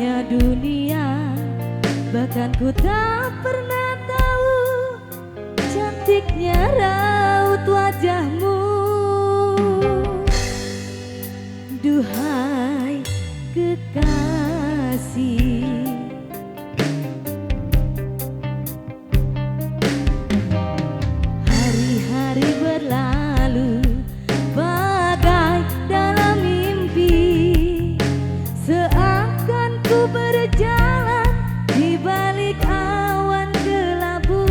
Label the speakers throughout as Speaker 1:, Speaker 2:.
Speaker 1: indahnya dunia, bahkan ku tak pernah tahu cantiknya raut wajahmu. Duhai kekasih, hari-hari berlalu bagai dalam mimpi, seakan ku berjalan di balik awan kelabu.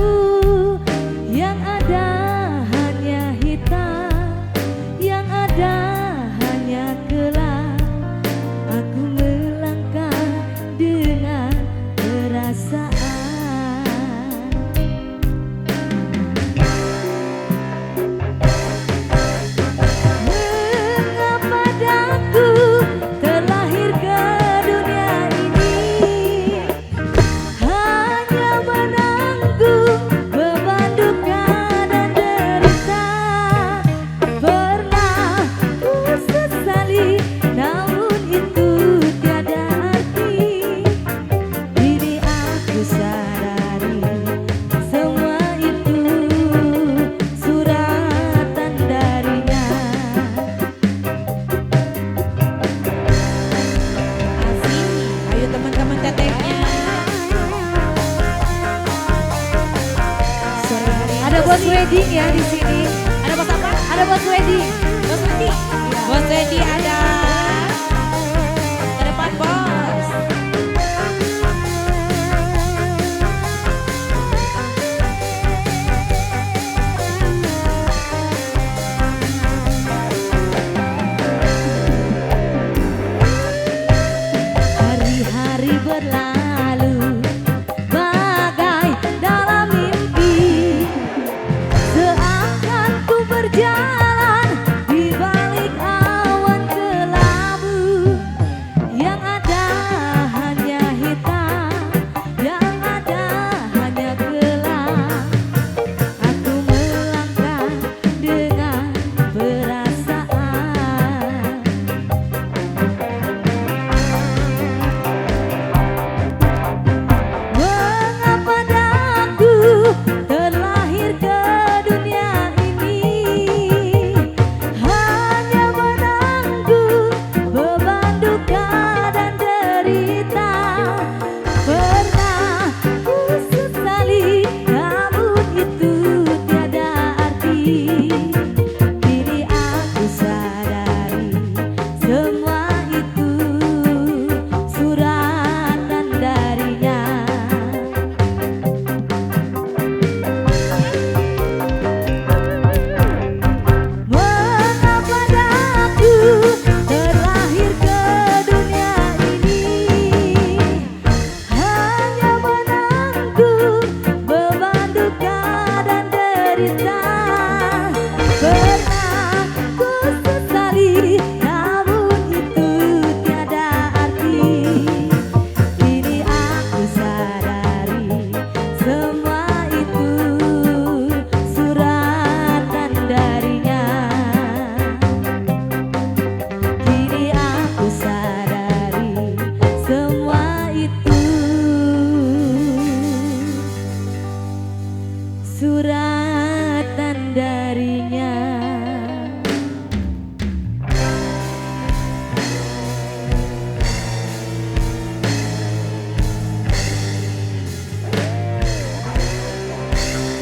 Speaker 1: Yang ada hanya hitam, yang ada hanya gelap. Aku melangkah dengan perasaan. Mengapa daku terlahir ke dunia ini, hanya menanggung beban duka dan derita. Pernah ku sesali, namun itu tiada arti. Kini aku sadari semua itu suratan darinya.
Speaker 2: Asik, ayo teman-teman tetehnya.
Speaker 1: Ada bos wedding ya di sini.
Speaker 2: Ada bos apa?
Speaker 1: Ada bos wedding.
Speaker 2: Bos Wedi. Bos Wedi ada. Ke depan bos.
Speaker 1: Hari-hari berlalu bagai dalam mimpi, seakan ku berjalan di balik awan kelabu. Yang ada hanya hitam, yang ada hanya gelap. Aku melangkah dengan perasaan. Mengapa daku terlahir ke dunia ini, hanya menanggung beban duka dan derita. Pernah ku sesali, namun itu tiada arti. Kini aku sadari semua itu suratan darinya. Mengapa daku terlahir ke dunia ini, hanya menanggung beban duka dan derita. Pernah ku sesali, namun itu tiada arti. Kini aku sadari semua itu suratan darinya. Kini aku sadari semua itu suratan darinya.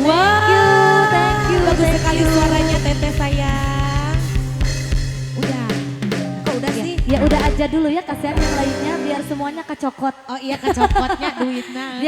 Speaker 2: Wow,
Speaker 1: thank you,
Speaker 2: bagus
Speaker 1: thank
Speaker 2: sekali
Speaker 1: you.
Speaker 2: suaranya teteh sayang. Udah, kok udah sih?
Speaker 1: Ya udah aja dulu ya, kasihan yang lainnya biar semuanya kecokot.
Speaker 2: Oh iya kecopotnya duitnya.